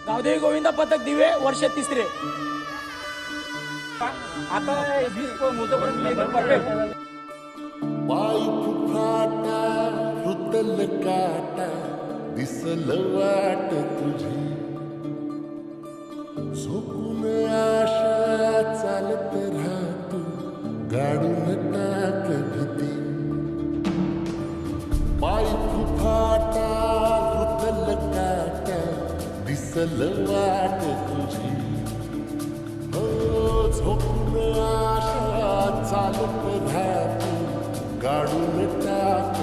गावदेवी गोविंदा पथक दिवे वर्ष तिसरे. आता मोजोपर्यंत एकदम परफेक्ट. पाय फुफाटा रुतल काटा दिसल वाट तुझी झोपून आशा चालत राहतो गाडून टाक भीती. पाय फुफाटा रुतल काटा दिसल वाट तुझी हो झोपून आशा चालत राहतो गाडून टाक